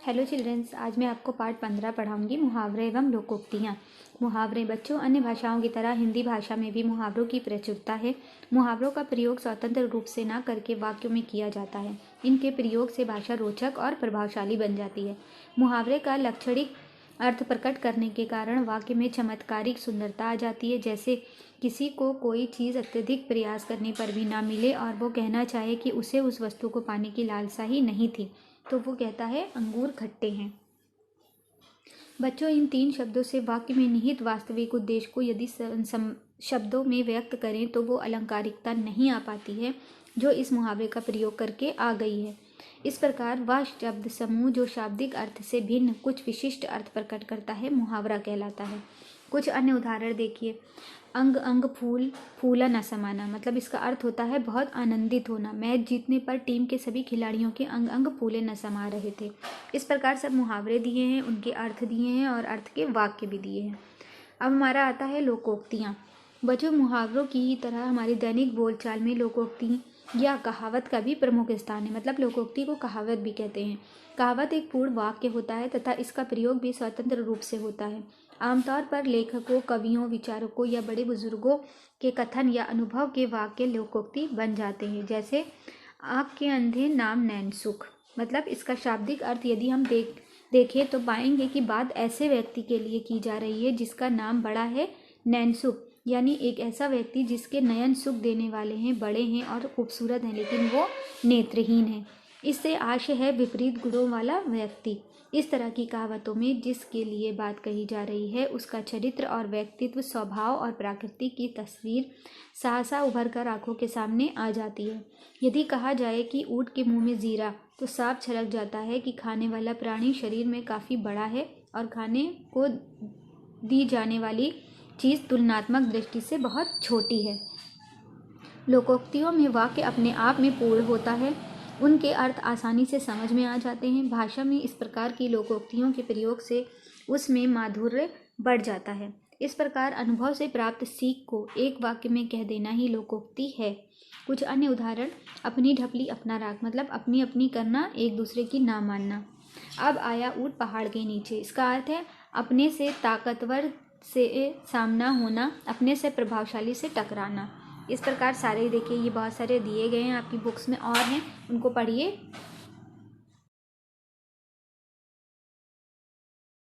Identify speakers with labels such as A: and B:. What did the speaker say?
A: Hello children's, आज मैं आपको पार्ट 15 पढ़ाऊंगी मुहावरे एवं लोकोक्तियाँ। मुहावरे बच्चों, अन्य भाषाओं की तरह हिंदी भाषा में भी मुहावरों की प्रचुरता है। मुहावरों का प्रयोग स्वतंत्र रूप से न करके वाक्यों में किया जाता है। इनके प्रयोग से भाषा रोचक और प्रभावशाली बन जाती है। मुहावरे का लाक्षणिक अर्थ प्रकट करने के कारण वाक्य में चमत्कारिक सुंदरता आ जाती है। जैसे किसी को कोई चीज़ अत्यधिक प्रयास करने पर भी ना मिले और वो कहना चाहे कि उसे उस वस्तु को पाने की लालसा ही नहीं थी, तो वो कहता है अंगूर खट्टे हैं। बच्चों, इन 3 शब्दों से वाक्य में निहित वास्तविक उद्देश्य को यदि शब्दों में व्यक्त करें तो वो अलंकारिकता नहीं आ पाती है जो इस मुहावरे का प्रयोग करके आ गई है। इस प्रकार वह शब्द समूह जो शाब्दिक अर्थ से भिन्न कुछ विशिष्ट अर्थ प्रकट करता है मुहावरा कहलाता है। कुछ अन्य उदाहरण देखिए। अंग अंग फूल फूला न समाना, मतलब इसका अर्थ होता है बहुत आनंदित होना। मैच जीतने पर टीम के सभी खिलाड़ियों के अंग अंग फूले न समा रहे थे। इस प्रकार सब मुहावरे दिए हैं, उनके अर्थ दिए हैं और अर्थ के वाक्य भी दिए हैं। अब हमारा आता है लोकोक्तियाँ। बच्चों, मुहावरों की ही तरह हमारी दैनिक बोलचाल में लोकोक्ति या कहावत का भी प्रमुख स्थान है। मतलब लोकोक्ति को कहावत भी कहते हैं। कहावत एक पूर्ण वाक्य होता है तथा इसका प्रयोग भी स्वतंत्र रूप से होता है। आमतौर पर लेखकों, कवियों, विचारकों या बड़े बुजुर्गों के कथन या अनुभव के वाक्य लोकोक्ति बन जाते हैं। जैसे आँख के अंधे नाम नैन सुख, मतलब इसका शाब्दिक अर्थ यदि हम देखें तो पाएंगे कि बात ऐसे व्यक्ति के लिए की जा रही है जिसका नाम बड़ा है नैनसुख, यानी एक ऐसा व्यक्ति जिसके नयन सुख देने वाले हैं, बड़े हैं और खूबसूरत हैं, लेकिन वो नेत्रहीन है। इससे आशय है विपरीत गुणों वाला व्यक्ति। इस तरह की कहावतों में जिसके लिए बात कही जा रही है उसका चरित्र और व्यक्तित्व, स्वभाव और प्रकृति की तस्वीर सहसा उभर कर आंखों के सामने आ जाती है। यदि कहा जाए कि ऊँट के मुंह में जीरा, तो साफ झलक जाता है कि खाने वाला प्राणी शरीर में काफ़ी बड़ा है और खाने को दी जाने वाली चीज़ तुलनात्मक दृष्टि से बहुत छोटी है। लोकोक्तियों में वाक्य अपने आप में पूर्ण होता है, उनके अर्थ आसानी से समझ में आ जाते हैं। भाषा में इस प्रकार की लोकोक्तियों के प्रयोग से उसमें माधुर्य बढ़ जाता है। इस प्रकार अनुभव से प्राप्त सीख को एक वाक्य में कह देना ही लोकोक्ति है। कुछ अन्य उदाहरण। अपनी ढपली अपना राग, मतलब अपनी अपनी करना, एक दूसरे की ना मानना। अब आया ऊँट पहाड़ के नीचे, इसका अर्थ है अपने से ताकतवर से सामना होना, अपने से प्रभावशाली से टकराना। इस प्रकार सारे देखिए, ये बहुत सारे दिए गए हैं आपकी बुक्स में और हैं, उनको पढ़िए।